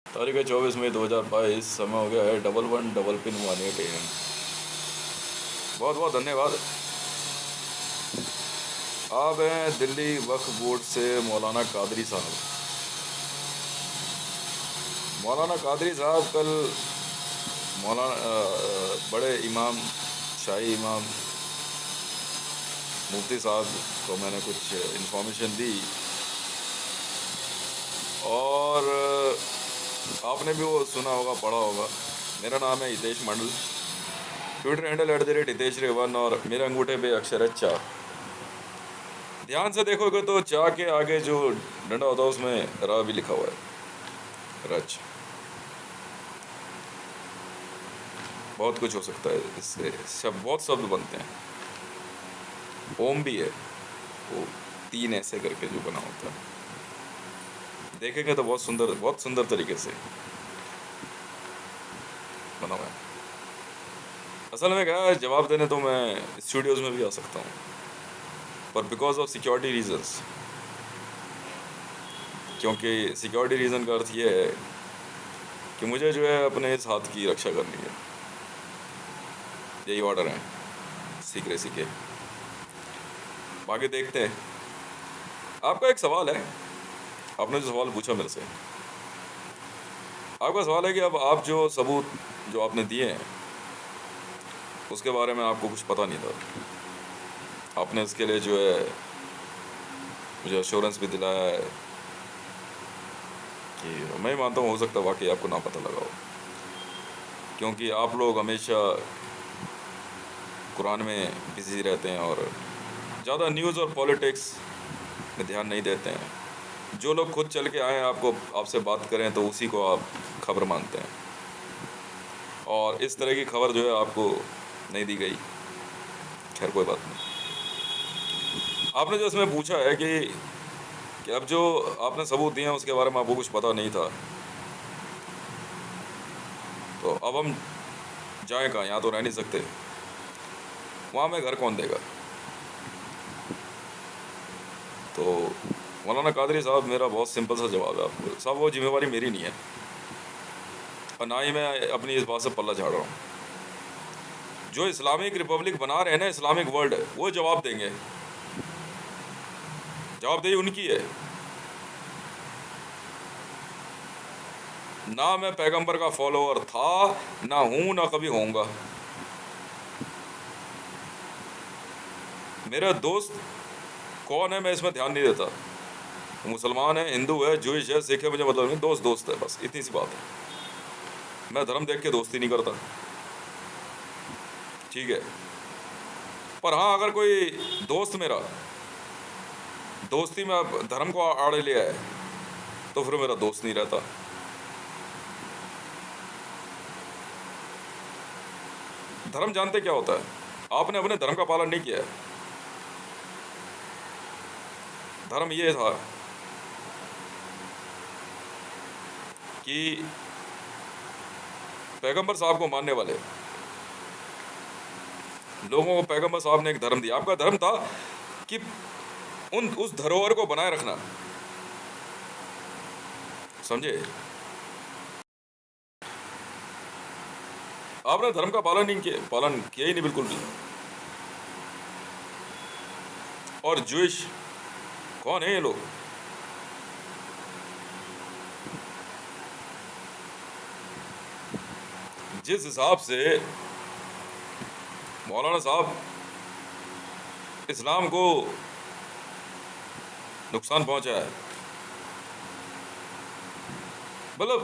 तारीख है 24 मई 2022। समय हो गया है 11:11 AM। बहुत बहुत धन्यवाद। आप हैं दिल्ली वक्फ बोर्ड से मौलाना कादरी साहब। मौलाना कादरी साहब कल मौलाना बड़े इमाम, शाही इमाम मुफ्ती साहब को मैंने कुछ इन्फॉर्मेशन दी, और आपने भी वो सुना होगा, पढ़ा होगा। मेरा नाम है हितेश मंडल, ट्विटर हैंडल @हितेश रेवन, और मेरे अंगूठे पे अक्षर है चा। ध्यान से देखोगे तो चा के आगे जो डंडा होता है उसमें रा भी लिखा हुआ है, रच। बहुत कुछ हो सकता है इससे, शब्द, बहुत शब्द बनते हैं। ओम भी है, वो 3 ऐसे करके जो बना होता है, देखेंगे तो बहुत सुंदर तरीके से बना हुआ है। असल में क्या है, जवाब देने तो मैं स्टूडियोज़ में भी आ सकता हूँ, पर बिकॉज ऑफ सिक्योरिटी रीजंस, क्योंकि सिक्योरिटी रीज़न का अर्थ ये है कि मुझे जो है अपने इस हाथ की रक्षा करनी है। यही ऑर्डर हैं सीक्रेसी के। बाकी देखते हैं। आपका एक सवाल है, आपने जो सवाल पूछा मेरे से, आपका सवाल है कि अब आप जो सबूत जो आपने दिए हैं उसके बारे में आपको कुछ पता नहीं था। आपने इसके लिए जो है मुझे अश्योरेंस भी दिलाया है कि मैं मानता हूँ हो सकता है वाकई आपको ना पता लगा हो, क्योंकि आप लोग हमेशा कुरान में बिजी रहते हैं और ज़्यादा न्यूज़ और पॉलिटिक्स में ध्यान नहीं देते हैं। जो लोग खुद चल के आए हैं आपको, आपसे बात करें तो उसी को आप खबर मानते हैं, और इस तरह की खबर जो है आपको नहीं दी गई। खैर कोई बात नहीं। आपने जो इसमें पूछा है कि अब जो आपने सबूत दिए हैं उसके बारे में आपको कुछ पता नहीं था, तो अब हम जाएं कहाँ? यहाँ तो रह नहीं सकते, वहाँ में घर कौन देगा? तो मौलाना कादरी साहब, मेरा बहुत सिंपल सा जवाब है आपको साहब, वो जिम्मेवारी मेरी नहीं है, और ना ही मैं अपनी इस बात से पल्ला झाड़ रहा हूँ। जो इस्लामिक रिपब्लिक बना रहे हैं ना, इस्लामिक वर्ल्ड, वो जवाब देंगे। जवाबदेही उनकी है। ना मैं पैगंबर का फॉलोअर था, ना हूं, ना कभी होऊंगा। मेरा दोस्त कौन है मैं इसमें ध्यान नहीं देता। वो मुसलमान है, हिंदू है, जूइश है, सिख है, मुझे मतलब नहीं। दोस्त दोस्त है, बस इतनी सी बात है। मैं धर्म देख के दोस्ती नहीं करता, ठीक है। पर हाँ, अगर कोई दोस्त मेरा दोस्ती में अब धर्म को आड़े लिया है तो फिर मेरा दोस्त नहीं रहता। धर्म जानते क्या होता है? आपने अपने धर्म का पालन नहीं किया है। धर्म ये था कि पैगंबर साहब को मानने वाले लोगों को पैगंबर साहब ने एक धर्म दिया। आपका धर्म था कि उस धरोहर को बनाए रखना, समझे? आपने धर्म का पालन किया ही नहीं, बिल्कुल भी। और जूइश कौन है ये लोग? जिस हिसाब से मौलाना साहब इस्लाम को नुकसान पहुंचा है, मतलब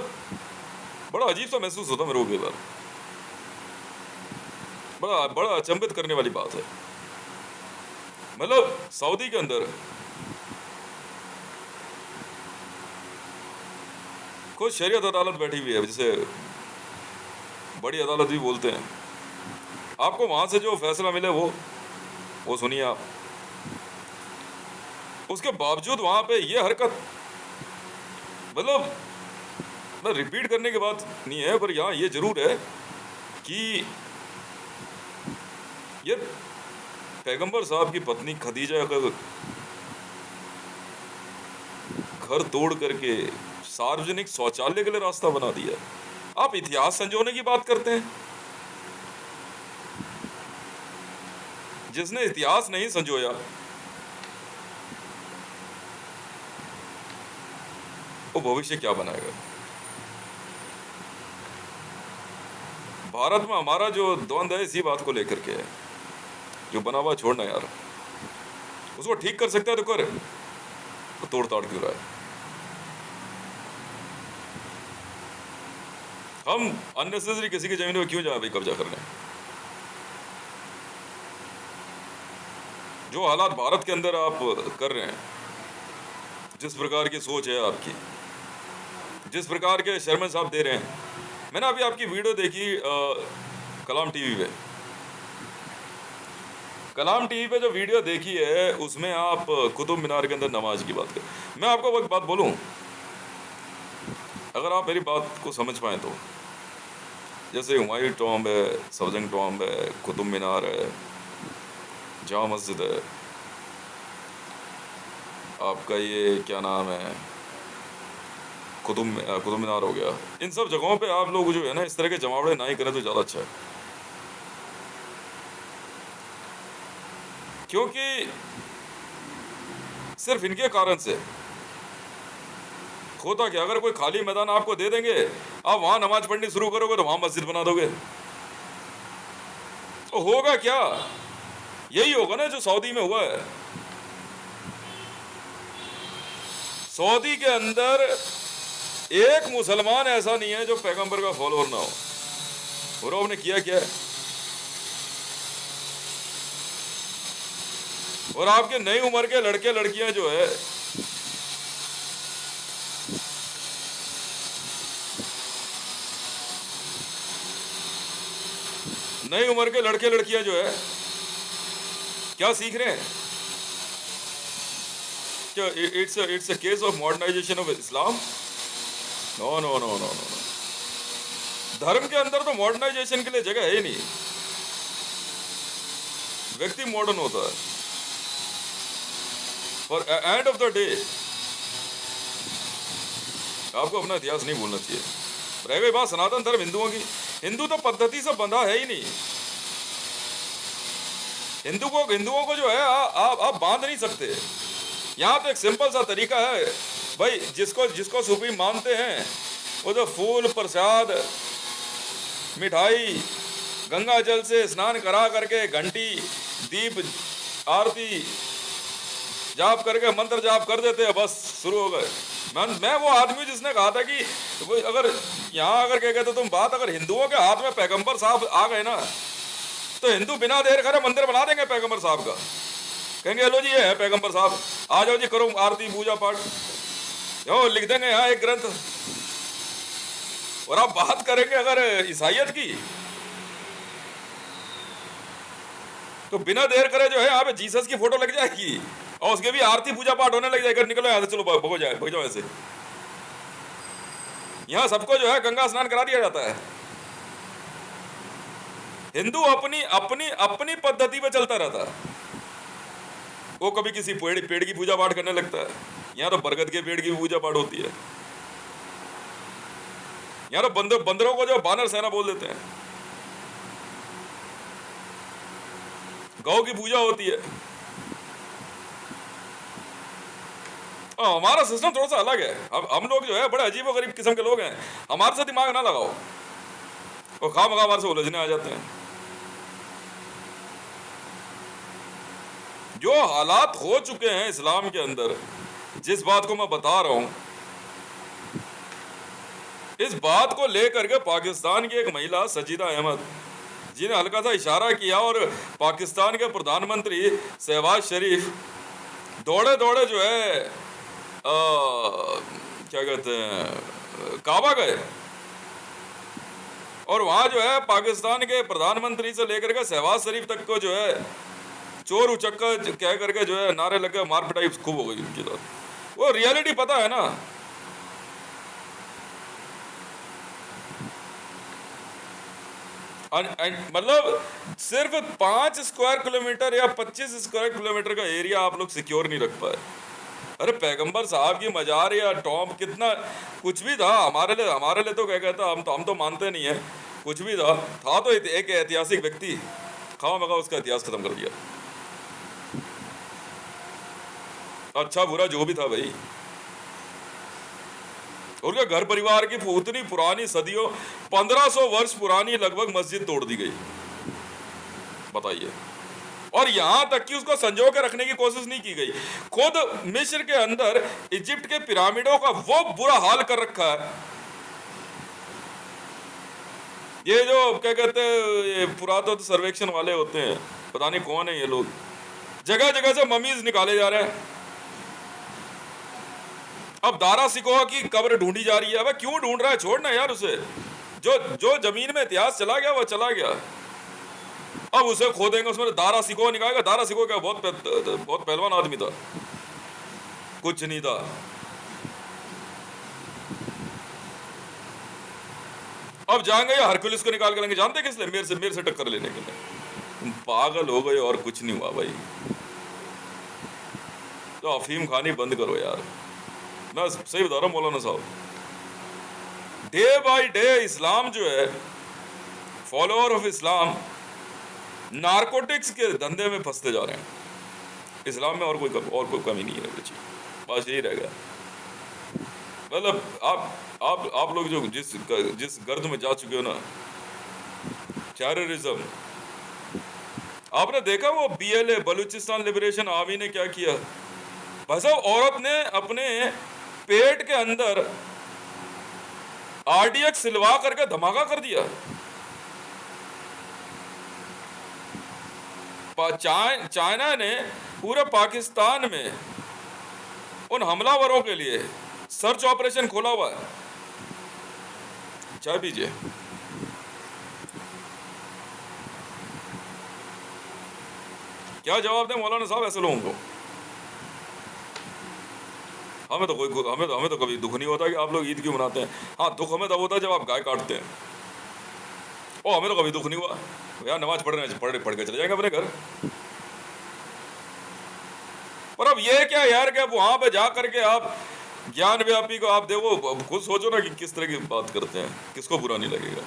बड़ा अजीब सा महसूस होता मेरे को कई बार। बड़ा बड़ा अचंभित करने वाली बात है। मतलब सऊदी के अंदर कोई शरीयत अदालत बैठी हुई है, जिसे बड़ी अदालत भी बोलते हैं। आपको वहां से जो फैसला मिले वो सुनिए आप। उसके बावजूद वहां पे ये हरकत, मतलब मैं रिपीट करने की बात नहीं है, पर यहाँ ये जरूर है कि ये पैगंबर साहब की पत्नी खदीजा का घर तोड़ करके सार्वजनिक शौचालय के लिए रास्ता बना दिया। आप इतिहास संजोने की बात करते हैं। जिसने इतिहास नहीं संजोया, वो भविष्य क्या बनाएगा? भारत में हमारा जो द्वंद है इसी बात को लेकर के है। जो बना हुआ छोड़ना यार, उसको ठीक कर सकता है तो कर, तो तोड़ ताड़ क्यों रहा है? हम अननेसेसरी किसी की जमीन में क्यों जाए भाई कब्जा करने? जो हालात भारत के अंदर आप कर रहे हैं, जिस प्रकार की सोच है आपकी, जिस प्रकार के शर्मन साहब दे रहे हैं। मैंने अभी आपकी वीडियो देखी कलाम टीवी पे। कलाम टीवी पे जो वीडियो देखी है उसमें आप कुतुब मीनार के अंदर नमाज की बात कर। मैं आपको एक बात बोलूं, अगर आप मेरी बात को समझ पाए तो, जैसे हुमायूं टॉम्ब है, सफजंग टॉम्ब है, कुतुब मीनार है, जामा मस्जिद है, आपका ये क्या नाम है, कुतुब मीनार हो गया, इन सब जगहों पे आप लोग जो है ना इस तरह के जमावड़े ना ही करें तो ज़्यादा अच्छा है। क्योंकि सिर्फ इनके कारण से होता क्या, अगर कोई खाली मैदान आपको दे देंगे, आप वहां नमाज पढ़नी शुरू करोगे तो वहां मस्जिद बना दोगे, तो होगा क्या? यही होगा ना जो सऊदी में हुआ है। सऊदी के अंदर एक मुसलमान ऐसा नहीं है जो पैगंबर का फॉलोअर ना हो। और आपने किया क्या है? और आपके नई उम्र के लड़के लड़कियां जो है, नई उम्र के लड़के लड़कियां जो है क्या सीख रहे हैं? क्या it's a case of modernisation of Islam? No no no no no. धर्म के अंदर तो मॉडर्नाइजेशन के लिए जगह है ही नहीं। व्यक्ति मॉडर्न होता है। For end of the day आपको अपना इतिहास नहीं भूलना चाहिए। रह गई बात सनातन धर्म हिंदुओं की, हिंदू तो पद्धति से बंधा है ही नहीं। हिंदुओं को जो है आप बांध नहीं सकते। यहाँ तो एक सिंपल सा तरीका है भाई, जिसको सुप्रीम मानते हैं वो जो फूल प्रसाद मिठाई गंगा जल से स्नान करा करके घंटी दीप आरती जाप करके मंत्र जाप कर देते हैं, बस शुरू हो गए। मैं वो आदमी जिसने कहा था कि अगर यहाँ अगर कह तो तुम बात, अगर हिंदुओं के हाथ में पैगंबर साहब आ गए ना तो हिंदू बिना देर करे मंदिर बना देंगे पैगंबर साहब का। कहेंगे लो जी ये है पैगंबर साहब, आ जाओ जी करो आरती पूजा पाठ, यो लिख देंगे यहाँ एक ग्रंथ। और आप बात करेंगे अगर ईसाइयत की तो बिना देर करे जो है यहाँ पे जीसस की फोटो लग जाएगी और उसके भी आरती पूजा पाठ होने लग जाएगा। निकलो यहाँ से, चलो भगो जाओ ऐसे। यहाँ सबको जो है गंगा स्नान करा दिया जाता है। हिंदू अपनी अपनी अपनी पद्धति पे चलता रहता है। वो कभी किसी पेड़ की पूजा पाठ करने लगता है। यहाँ तो बरगद के पेड़ की पूजा पाठ होती है। यहाँ तो बंदरों को जो बानर सेना बोल देते हैं। गौ की पूजा होती है। हमारा सिस्टम थोड़ा सा अलग है। हम लोग जो है बड़े अजीब और गरीब किस्म के लोग हैं। हमारे से दिमाग ना लगाओ, वो खामखा हमारे से उलझने आ जाते हैं। जो हालात हो चुके हैं इस्लाम के अंदर, जिस बात को मैं बता रहा हूं, इस बात को लेकर के पाकिस्तान की एक महिला सजीदा अहमद जी ने हल्का सा इशारा किया और पाकिस्तान के प्रधानमंत्री शहबाज शरीफ दौड़े दौड़े जो है क्या कहते हैं काबा गए और वहां जो है पाकिस्तान के प्रधानमंत्री से लेकर के शहबाज शरीफ तक को जो है चोर उचक्का कह करके जो है नारे लगे, मार पिटाई खूब हो गई उनके साथ। वो रियलिटी पता है ना। मतलब सिर्फ 5 स्क्वायर किलोमीटर या 25 स्क्वायर किलोमीटर का एरिया आप लोग सिक्योर नहीं रख पाए। अरे पैगंबर साहब की मजार या टॉम कितना कुछ भी था हमारे लिए तो क्या कहता, हम तो मानते नहीं है, कुछ भी था तो एक ऐतिहासिक व्यक्ति, खाओ मगा उसका इतिहास खत्म कर दिया। अच्छा बुरा जो भी था भाई, उनके घर परिवार की उतनी पुरानी सदियों 1500 वर्ष पुरानी लगभग मस्जिद तोड़ दी गई, बताइए। और यहां तक कि उसको संजो के रखने की कोशिश नहीं की गई। खुद मिस्र के अंदर इजिप्ट के पिरामिडों का वो बुरा हाल कर रखा है। ये जो क्या कहते हैं ये पुरातत्व सर्वेक्षण वाले होते हैं, पता नहीं कौन है ये लोग, जगह जगह से ममीज निकाले जा रहे हैं। अब दारा सिकोहा की कब्र ढूंढी जा रही है। अब क्यों ढूंढ रहा है, छोड़ना यार उसे, जो जो जमीन में इतिहास चला गया वो चला गया। अब उसे खोदेंगे, उसमें दारा सिकोहा निकालेगा। दारा सिकोहा क्या बहुत पहलवान आदमी था, कुछ नहीं था। अब जाएंगे या हरकुलिस को निकाल के लेंगे, जानते किस लिए? मेरे से टक्कर लेने के लिए। तुम पागल हो गए और कुछ नहीं हुआ भाई। तो अफीम खानी बंद करो यार, मैं सही बता रहा हूं मौलाना साहब। डे बाय डे इस्लाम जो है, फॉलोअर ऑफ इस्लाम नारकोटिक्स के धंधे में फंसते जा रहे हैं। इस्लाम में और कोई कमी नहीं है बच्ची, बस यही रहेगा। मतलब आप लोग जो जिस गर्द में जा चुके हो ना, टेररिज्म, आपने देखा वो BLA बलूचिस्तान लिबरेशन आर्मी ने क्या किया भाई साहब? औरत ने अपने पेट के अंदर RDX सिलवा करके धमाका कर दिया। चाइना ने पूरे पाकिस्तान में उन हमलावरों के लिए सर्च ऑपरेशन खोला हुआ है। चाय पीजिए। क्या जवाब दें मौलाना साहब ऐसे लोगों को? हमें तो कभी दुख नहीं होता कि आप लोग ईद क्यों मनाते हैं। हाँ, दुख हमें तब होता है जब आप गाय काटते हैं। ओ, हमें तो कभी दुख नहीं हुआ यार, नमाज पढ़ के चले जाएंगे अपने घर। पर अब ये क्या यार कि अब वहां पे जा करके आप ज्ञान व्यापी को आप देखो, खुद सोचो ना कि किस तरह की बात करते हैं, किसको बुरा नहीं लगेगा।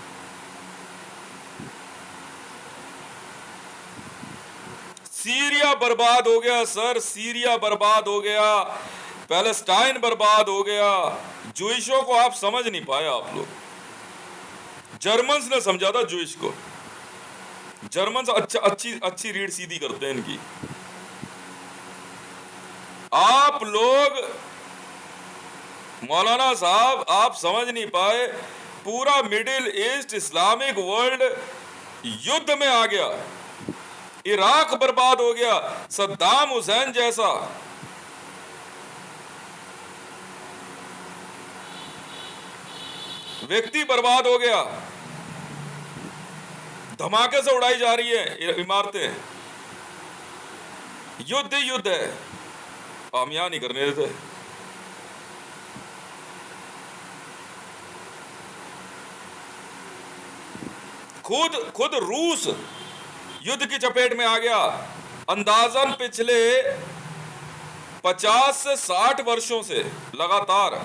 सीरिया बर्बाद हो गया सर, सीरिया बर्बाद हो गया, पैलेस्टाइन बर्बाद हो गया। जूइशों को आप समझ नहीं पाए आप लोग। जर्मन्स ने समझा था जूइश को। जर्मन्स अच्छी रीढ़ सीधी करते हैं इनकी। आप लोग मौलाना साहब आप समझ नहीं पाए, पूरा मिडिल ईस्ट इस्लामिक वर्ल्ड युद्ध में आ गया। इराक बर्बाद हो गया, सद्दाम हुसैन जैसा व्यक्ति बर्बाद हो गया। धमाके से उड़ाई जा रही है इमारतें। युद्ध ही युद्ध है, हम यहां नहीं करने देते। खुद रूस युद्ध की चपेट में आ गया। अंदाजन पिछले 50 से 60 वर्षों से लगातार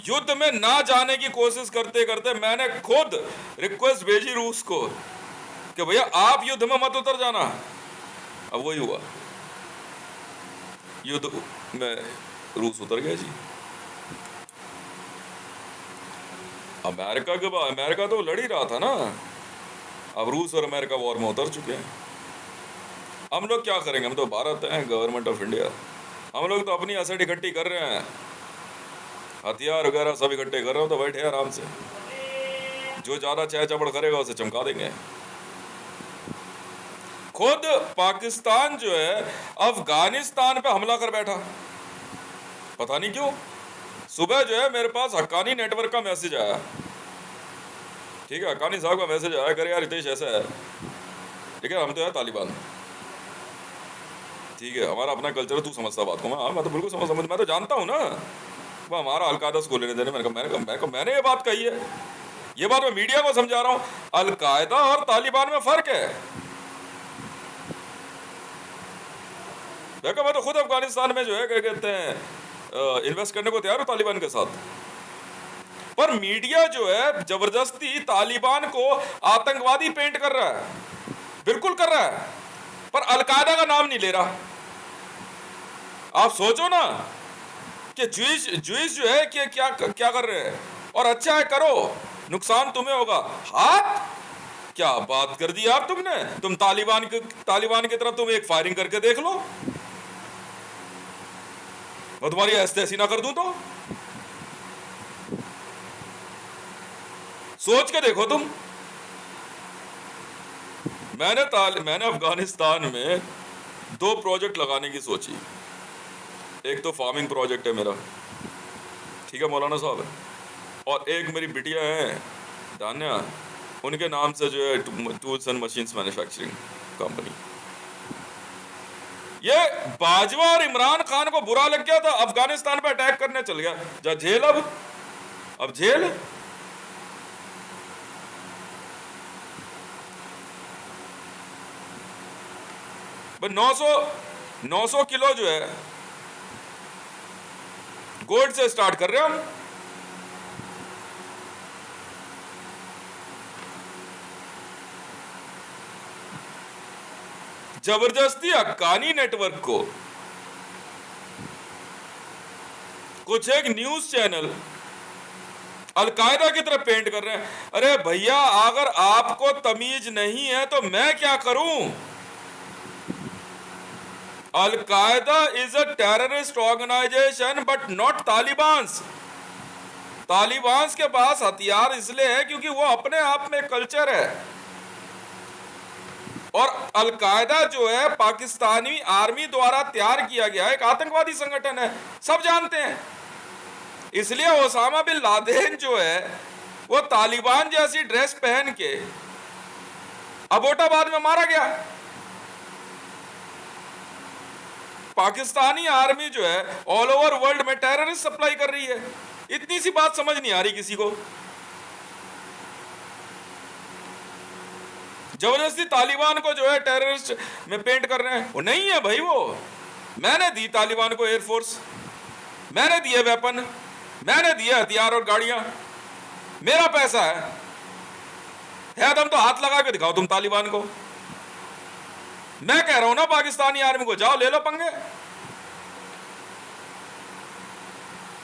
युद्ध में ना जाने की कोशिश करते करते मैंने खुद रिक्वेस्ट भेजी रूस को कि भैया आप युद्ध में मत उतर जाना। अब वही हुआ, युद्ध में रूस उतर गया जी। अमेरिका तो लड़ ही रहा था ना, अब रूस और अमेरिका वॉर में उतर चुके हैं। हम लोग क्या करेंगे, हम तो भारत हैं, गवर्नमेंट ऑफ इंडिया, हम लोग तो अपनी एसेट इकट्ठी कर रहे हैं, हथियार वगैरह सब इकट्ठे कर रहे हो, तो बैठे आराम से, जो ज्यादा चाय चपड़ करेगा उसे चमका देंगे। खुद पाकिस्तान जो है अफगानिस्तान पे हमला कर बैठा, पता नहीं क्यों। सुबह जो है मेरे पास हक्कानी नेटवर्क का मैसेज आया, ठीक है, हक्कानी साहब का मैसेज आया, करे यार रितेश ऐसा है, ठीक है, हम तो है तालिबान, ठीक है, हमारा अपना कल्चर, तू समझता बात को। मैं तो बिल्कुल समझ, मैं तो जानता हूँ ना, वो हमारा अलकायदा को लेने देने। मैंने ये बात कही है, ये बात मैं मीडिया को समझा रहा हूँ। अलकायदा और तालिबान में फर्क है। देखो मैं तो खुद अफगानिस्तान में जो है क्या कहते हैं इन्वेस्ट करने को तैयार हूं तालिबान के साथ। पर मीडिया जो है जबरदस्ती तालिबान को आतंकवादी पेंट कर रहा है, बिल्कुल कर रहा है, पर अलकायदा का नाम नहीं ले रहा। आप सोचो ना कि जुइस जो है कि क्या क्या कर रहे हैं, और अच्छा है करो, नुकसान तुम्हें होगा। हाथ क्या बात कर दी यार तुमने, तुम तालिबान की तरफ तुम एक फायरिंग करके देख लो, मैं तुम्हारी ऐसी ना कर दूं तो सोच के देखो तुम। मैंने अफगानिस्तान में 2 प्रोजेक्ट लगाने की सोची। एक तो फार्मिंग प्रोजेक्ट है मेरा, ठीक है मौलाना साहब, और एक मेरी बिटिया है दान्या, उनके नाम से जो है tools and machines manufacturing company. ये बाजवा और इमरान खान को बुरा लग गया था, अफगानिस्तान पे अटैक करने चल गया, जा झेल अब झेल। पर 900 किलो जो है गोल्ड से स्टार्ट कर रहे हैं हम। जबरदस्ती हक्कानी नेटवर्क को कुछ एक न्यूज चैनल अलकायदा की तरफ पेंट कर रहे हैं। अरे भैया अगर आपको तमीज नहीं है तो मैं क्या करूं? Al Qaeda is a terrorist organisation but not Talibans. Talibans के पास हथियार इसलिए है क्योंकि वो अपने आप में कल्चर है, और अलकायदा जो है पाकिस्तानी आर्मी द्वारा तैयार किया गया एक आतंकवादी संगठन है, सब जानते हैं। इसलिए ओसामा बिन लादेन जो है वो तालिबान जैसी ड्रेस पहन के अबोटाबाद में मारा गया। पाकिस्तानी आर्मी जो है ऑल ओवर वर्ल्ड में टेररिस्ट सप्लाई कर रही है, इतनी सी बात समझ नहीं आ रही किसी को। जबरदस्ती तालिबान को जो है टेररिस्ट में पेंट कर रहे हैं। वो नहीं है भाई, वो मैंने दी तालिबान को एयरफोर्स, मैंने दिए वेपन, मैंने दिए हथियार और गाड़ियां, मेरा पैसा है दम तो हाथ लगा के दिखाओ तुम तालिबान को। मैं कह रहा हूं ना पाकिस्तानी आर्मी को जाओ ले लो पंगे।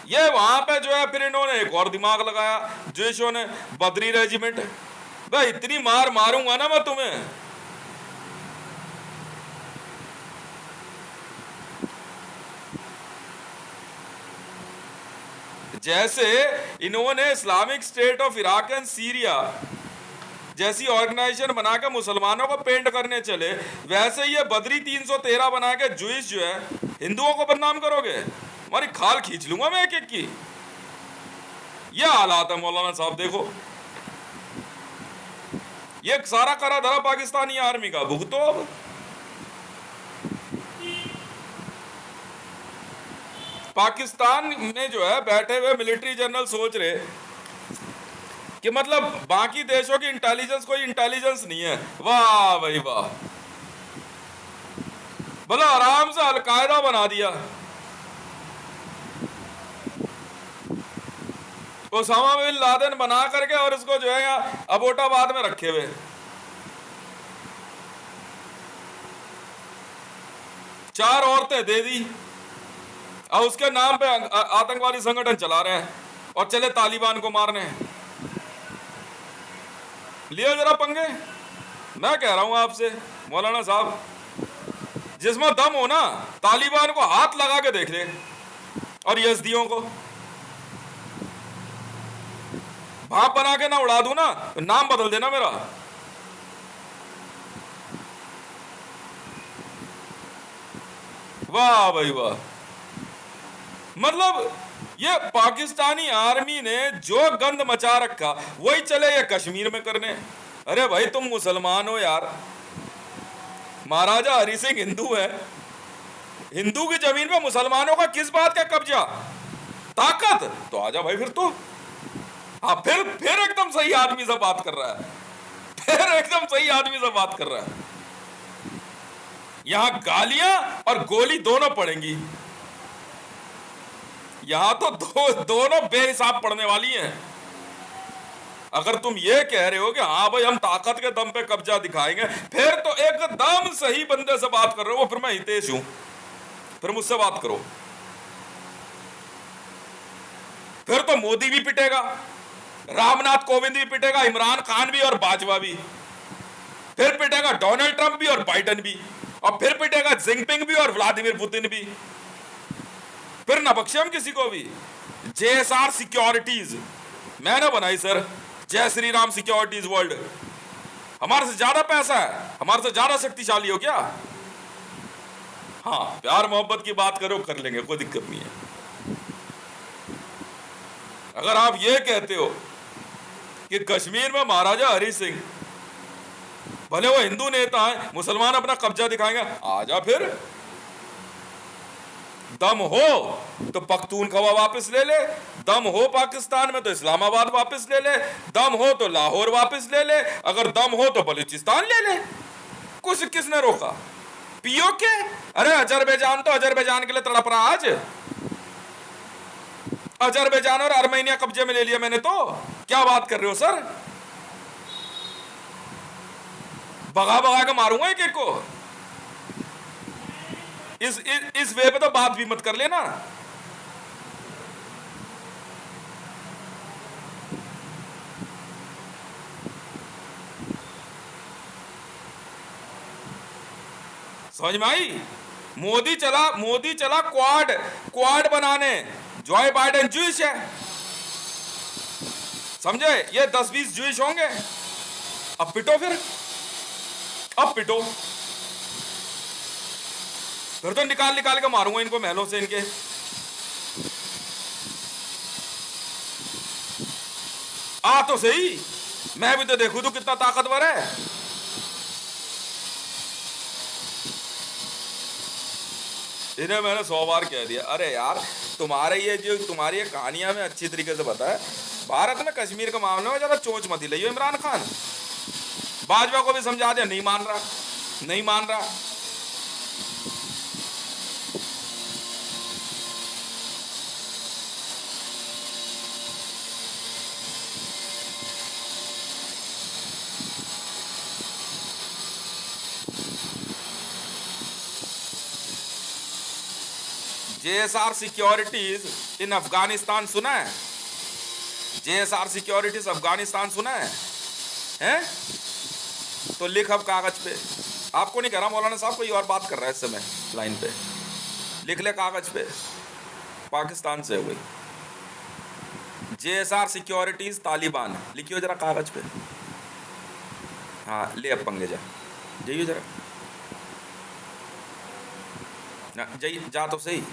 ये वहां पे जो है फिर इन्होंने एक और दिमाग लगाया जैशों ने, बदरी रेजिमेंट। भाई इतनी मार मारूंगा ना मैं तुम्हें, जैसे इन्होंने Islamic state of Iraq and Syria जैसी ऑर्गेनाइजेशन बना के मुसलमानों को पेंट करने चले, वैसे ये बदरी 313 बना के जुइस जो है हिंदुओं को बदनाम करोगे। हमारी खाल खींच लूंगा मैं एक एक की। ये हालात है मौलाना साहब, देखो ये सारा करा धरा पाकिस्तानी आर्मी का भुगतो। अब पाकिस्तान में जो है बैठे हुए मिलिट्री जनरल सोच रहे कि मतलब बाकी देशों की इंटेलिजेंस कोई इंटेलिजेंस नहीं है। वाह भाई वाह, बोला आराम से अलकायदा बना दिया, ओसामा बिन लादेन बना करके, और इसको जो है यहाँ अबोटाबाद में रखे हुए। चार औरतें दे दी और उसके नाम पे आतंकवादी संगठन चला रहे हैं और चले तालिबान को मारने। लिया जरा पंगे। मैं कह रहा हूं आपसे मौलाना साहब, जिसमें दम हो ना तालिबान को हाथ लगा के देख ले, और यज़दियों को भाप बना के ना उड़ा दूं ना, नाम बदल देना मेरा। वाह भाई वाह, मतलब ये पाकिस्तानी आर्मी ने जो गंद मचा रखा वही चले ये कश्मीर में करने। अरे भाई तुम मुसलमान हो यार, महाराजा हरि सिंह हिंदू है, हिंदू की जमीन पे मुसलमानों का किस बात का कब्जा? ताकत तो आजा भाई फिर तो। हाँ फिर एकदम सही आदमी से बात कर रहा है, फिर एकदम सही आदमी से बात कर रहा है। यहां गालियां और गोली दोनों पड़ेंगी। यहां तो दोनों बेहिसाब पड़ने वाली हैं। अगर तुम ये कह रहे हो कि हाँ भाई हम ताकत के दम पे कब्जा दिखाएंगे, फिर तो एकदम सही बंदे से बात कर रहे हो। फिर मैं हितेश हूं, फिर मुझसे बात करो। फिर तो मोदी भी पिटेगा, रामनाथ कोविंद भी पिटेगा, इमरान खान भी और बाजवा भी, फिर पिटेगा डोनाल्ड ट्रंप भी और बाइडेन भी, और फिर पिटेगा जिनपिंग भी और व्लादिमीर पुतिन भी। फिर ना बख्शे हम किसी को भी। जेएसआर सिक्योरिटीज मैंने बनाई सर, जय श्री राम सिक्योरिटीज वर्ल्ड। हमारे से ज्यादा पैसा है, हमारे से ज्यादा शक्तिशाली हो क्या? हाँ, प्यार मोहब्बत की बात करो, कर लेंगे, कोई दिक्कत नहीं है। अगर आप ये कहते हो कि कश्मीर में महाराजा हरि सिंह, भले वो हिंदू नेता है, मुसलमान अपना कब्जा दिखाएंगे, आजा फिर। दम हो तो पख्तूनख्वा वापस ले ले, दम हो पाकिस्तान में तो इस्लामाबाद वापस ले ले, दम हो तो लाहौर वापस ले ले, अगर दम हो तो बलूचिस्तान ले ले। कुछ किसने रोका? पीओके? अरे अजरबैजान तो अजरबैजान के लिए तड़प रहा आज। अजरबैजान और आर्मेनिया कब्जे में ले लिया मैंने, तो क्या बात कर रहे हो सर? भगा भगा के मारूंगा एक एक को। इस वे पे तो बात भी मत कर लेना। समझ में आई? मोदी चला क्वाड बनाने। जॉय बाइडेन जूइश है, समझे? ये 10-20 जूइश होंगे। अब पिटो फिर, अब पिटो। फिर तो निकाल निकाल के मारूंगा इनको महलों से इनके। आ तो सही, मैं भी तो देखूं तू कितना ताकतवर है। इन्हें मैंने 100 बार कह दिया, अरे यार तुम्हारे ये जो तुम्हारी ये कहानियां में अच्छी तरीके से पता है, भारत में कश्मीर के मामले में ज्यादा चोंच मत हिलाइयो। इमरान खान बाजवा को भी समझा दिया, नहीं मान रहा, नहीं मान रहा। जेएसआर सिक्योरिटीज इन अफगानिस्तान सुना है? जेएसआर सिक्योरिटीज अफगानिस्तान सुना है? हैं? तो लिख अब कागज पे। आपको नहीं कह रहा, मौलाना साहब कोई और बात कर रहा है इस समय लाइन पे। लिख ले कागज पे, पाकिस्तान से हुई जेएसआर सिक्योरिटीज तालिबान, लिखियो जरा कागज पे। हाँ ले अब पंगे जा, जाइए जरा जाइए, जा तो सही।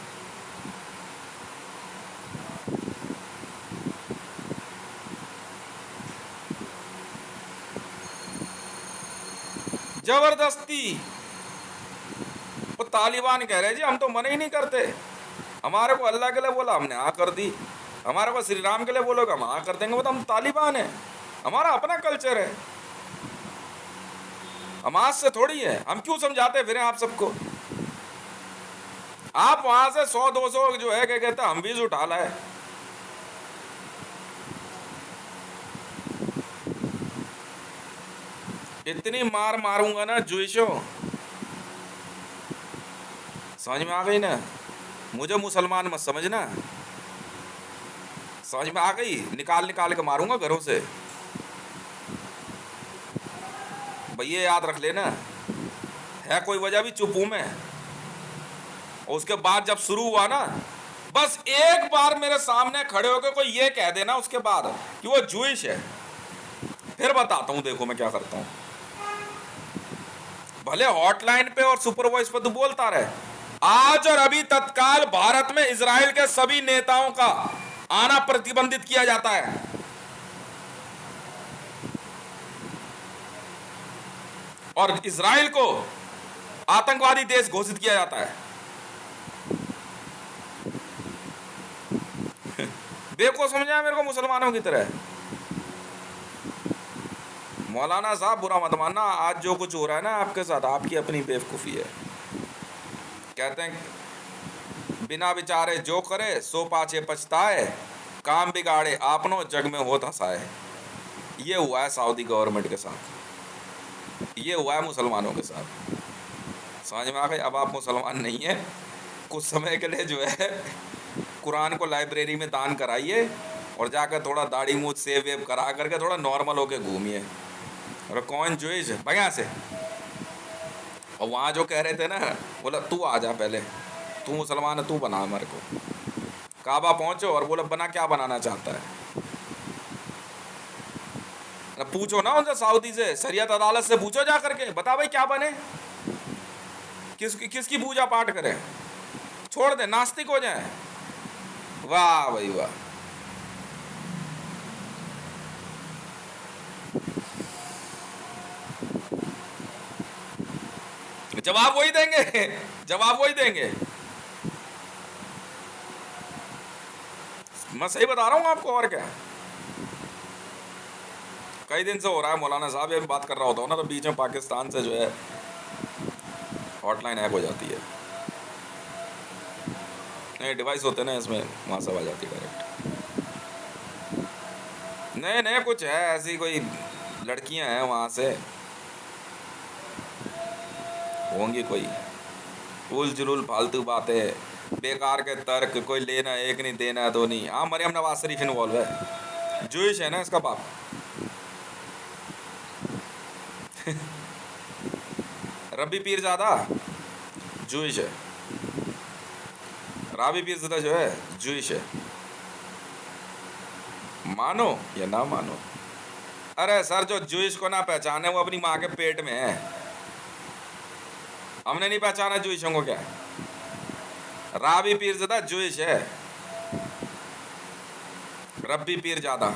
जबरदस्ती वो तालिबान कह रहे जी हम तो मना ही नहीं करते, हमारे को अल्लाह के लिए बोला हमने हाँ कर दी, हमारे को श्री राम के लिए बोलोगे हम हाँ कर देंगे। वो तो हम तालिबान है, हमारा अपना कल्चर है, हम आज से थोड़ी है। हम क्यों समझाते फिर आप सबको? आप वहां से 100-200 जो है क्या कहते हैं हम भी उठा लाए। इतनी मार मारूंगा ना जुइशो, समझ में आ गई ना? मुझे मुसलमान मत समझना, समझ में आ गई? निकाल निकाल के मारूंगा घरों से, भैया याद रख लेना। है कोई वजह भी चुप हूं मैं। और उसके बाद जब शुरू हुआ ना, बस एक बार मेरे सामने खड़े होकर कोई ये कह देना उसके बाद कि वो जूइश है, फिर बताता हूं देखो मैं क्या करता हूं। भले हॉटलाइन पे और सुपर वॉइस पे तू बोलता रहे, आज और अभी तत्काल भारत में इजराइल के सभी नेताओं का आना प्रतिबंधित किया जाता है। और इजराइल को आतंकवादी देश घोषित किया जाता है। बेवकूफ समझा मेरे को मुसलमानों की तरह? मौलाना साहब बुरा मत मानना, आज जो कुछ हो रहा है ना आपके साथ, आपकी अपनी बेवकूफ़ी है। कहते हैं बिना विचारे जो करे सो पाछे पछताए, काम बिगाड़े आपनो जग में होत हंसाए। ये हुआ है सऊदी गवर्नमेंट के साथ, ये हुआ है मुसलमानों के साथ। समझ में आ गई? अब आप मुसलमान नहीं है, कुछ समय के लिए जो है कुरान को लाइब्रेरी में दान कराइए और जाकर थोड़ा दाढ़ी मूछ सेव वेव करा करके थोड़ा नॉर्मल होके घूमिए। और कौन जोइश बढ़िया से, और वहाँ जो कह रहे थे ना, बोला तू आ जा पहले, तू मुसलमान है, तू बना हमारे को। काबा पहुँचो और बोला बना, क्या बनाना चाहता है? पूछो ना उनसे, सऊदी से, शरीयत अदालत से पूछो जा करके, बता भाई क्या बने, किसकी पूजा पाठ करें, छोड़ दे, नास्तिक हो जाए। वाह भाई वाह। जवाब वही देंगे, जवाब वही देंगे। मैं सही बता रहा हूँ आपको, और क्या। कई दिन से हो रहा है मौलाना साहब, ये बात कर रहा होता हूँ ना तो बीच में पाकिस्तान से जो है हॉटलाइन हैक हो जाती है। नए डिवाइस होते हैं ना इसमें, वहाँ सब आ जाती है डायरेक्ट। नए नए कुछ है, ऐसी कोई लड़कियां हैं वहाँ से होंगी, कोई उल जुलूल फालतू बातें, बेकार के तर्क, कोई लेना एक नहीं देना दो नहीं। हाँ, मरियम नवाज शरीफ इन्वॉल्व है, जूइश है ना इसका बाप। रब्बी पीरजादा जूइश है, राबी पीरजादा जो है जूइश है। मानो या ना मानो, अरे सर जो जूइश को ना पहचाने वो अपनी माँ के पेट में है। हमने नहीं पहचाना जूइशों को क्या? राबी पीरजादा जूइश है, रब्बी पीरजादा।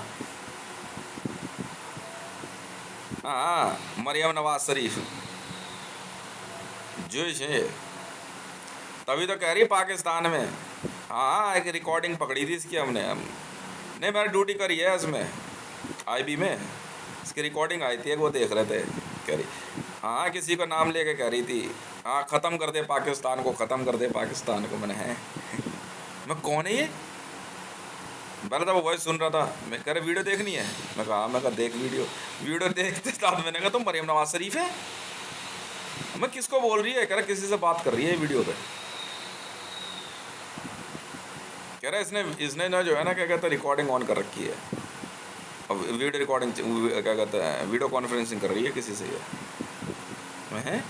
हाँ, मरियम नवाज शरीफ जूइश है, तभी तो कह रही पाकिस्तान में। हाँ, एक रिकॉर्डिंग पकड़ी थी इसकी हमने, नहीं मैंने ड्यूटी करी है इसमें, आईबी में। इसकी रिकॉर्डिंग आई थी, वो देख रहे थे, कह रही हाँ किसी का नाम लेके कह रही थी, हाँ ख़त्म कर दे पाकिस्तान को, ख़त्म कर दे पाकिस्तान को। मैंने है मैं कौन है ये? पहले तो वो वॉइस सुन रहा था, मैं कह रहे वीडियो देखनी है, मैं कहा हाँ, मैं कहा देख वीडियो देखते साथ मैंने कहा तुम मरियम नवाज शरीफ है? मैं किसको बोल रही है? कह रहा किसी से बात कर रही है वीडियो पे। कह रहा इसने ना जो है ना क्या कहते हैं रिकॉर्डिंग ऑन कर रखी है, अब वीडियो रिकॉर्डिंग क्या कहते हैं वीडियो कॉन्फ्रेंसिंग कर रही है किसी से। ये है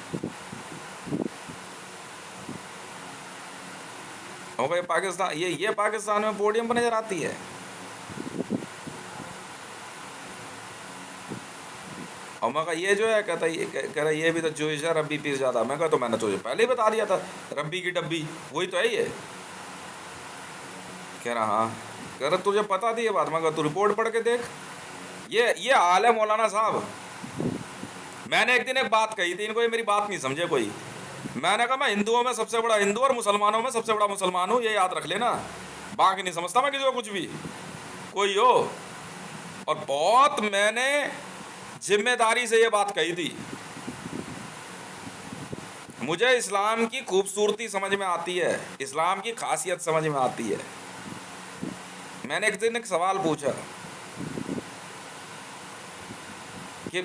हो भाई पाकिस्तान, ये पाकिस्तान में पोडियम पर नजर आती है। और मैं कहा ये जो है कहता ये कह रहा ये भी तो जूइश है, रब्बी पीस जाता। मैं कहा तो मैंने तुझे पहले ही बता दिया था, रब्बी की डब्बी वही तो है ये। कह रहा हाँ, कह रहा तुझे पता थी ये बात? मैं कहा तू रिपोर्ट पढ़ के देख। ये हाल है मौलाना साहब। मैंने एक दिन एक बात कही थी, इनको ये मेरी बात नहीं समझे कोई। मैंने कहा मैं हिंदुओं में सबसे बड़ा हिंदू और मुसलमानों में सबसे बड़ा मुसलमान हूँ, ये याद रख लेना। बाकी नहीं समझता मैं किसी को कुछ भी, कोई हो। और बहुत मैंने जिम्मेदारी से ये बात कही थी। मुझे इस्लाम की खूबसूरती समझ में आती है, इस्लाम की खासियत समझ में आती है। मैंने एक दिन एक सवाल पूछा कि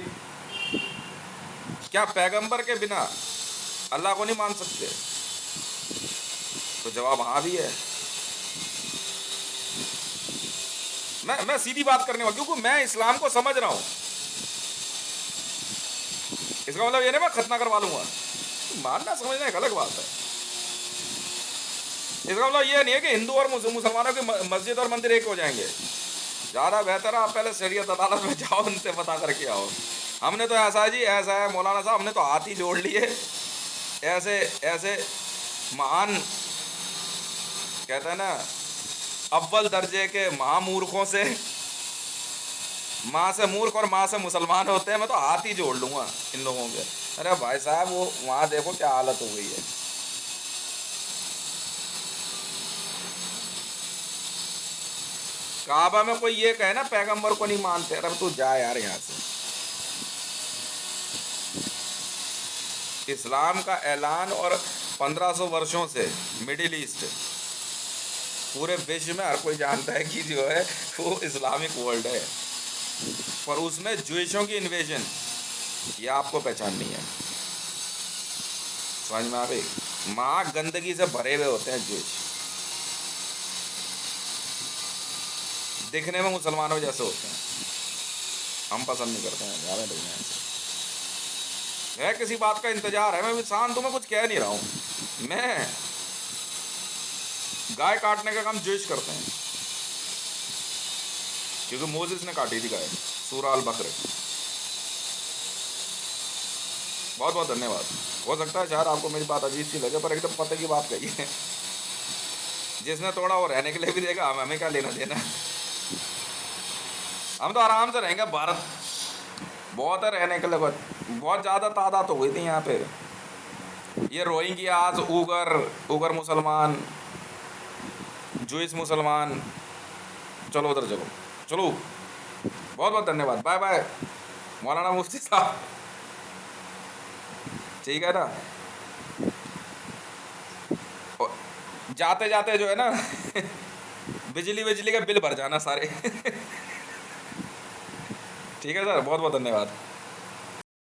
क्या पैगंबर के बिना अल्लाह को नहीं मान सकते? तो जवाब हाँ भी है। मैं सीधी बात करने वाला, क्योंकि मैं इस्लाम को समझ रहा हूं। इसका मतलब ये नहीं मैं खतना करवा लूंगा, मानना समझना एक अलग बात है। इसका मतलब ये नहीं है कि हिंदू और मुसलमानों की मस्जिद और मंदिर एक हो जाएंगे। ज़्यादा बेहतर है आप पहले शरीयत अदालत में जाओ, उनसे पता करके आओ। हमने तो ऐसा है जी, ऐसा है मौलाना साहब, हमने तो हाथ ही जोड़ लिए ऐसे ऐसे महान कहते हैं ना अव्वल दर्जे के महामूर्खों से। माँ से मूर्ख और माँ से मुसलमान होते हैं, मैं तो हाथ ही जोड़ लूँगा इन लोगों के। अरे भाई साहब वो वहाँ देखो क्या हालत हो गई है। काबा में कोई ये कहे ना पैगंबर को नहीं मानते, अरे तू जा यार यहाँ से। इस्लाम का ऐलान और 1500 वर्षों से मिडिल ईस्ट, पूरे विश्व में हर कोई जानता है कि जो है वो इस्लामिक वर्ल्ड है, पर उसमें ज्यूइशों की इन्वेजन ये आपको पहचान नहीं है। समझ में आ गई? माँ गंदगी से भरे हुए होते हैं ज्यूइश, दिखने में मुसलमानों जैसे होते हैं, हम पसंद नहीं करते हैं, ज़्यादा नहीं है। किसी बात का इंतजार है, मैं भी शांत हूँ, मैं कुछ कह नहीं रहा हूँ। मैं गाय काटने का काम ज्यूइश करते हैं, क्योंकि मोसेस ने काटी थी गाय, सूरा अल बकरे। बहुत बहुत धन्यवाद। हो सकता है यार आपको मेरी बात अजीब सी लगे, पर एकदम पते की बात कही है। जिसने तोड़ा वो रहने के लिए भी देगा, हमें क्या लेना देना। हम तो आराम से रहेंगे। भारत बहुत है रहने के लिए, बहुत ज़्यादा तादाद तो हुई थी यहाँ पे। ये रोहिंग्यास, उगर मुसलमान, जूइश मुसलमान, चलो उधर चलो चलो। बहुत बहुत धन्यवाद, बाय बाय मौलाना मुफ्ती साहब, ठीक है ना। जाते जाते जो है ना बिजली का बिल भर जाना सारे। ठीक है सर, बहुत बहुत धन्यवाद।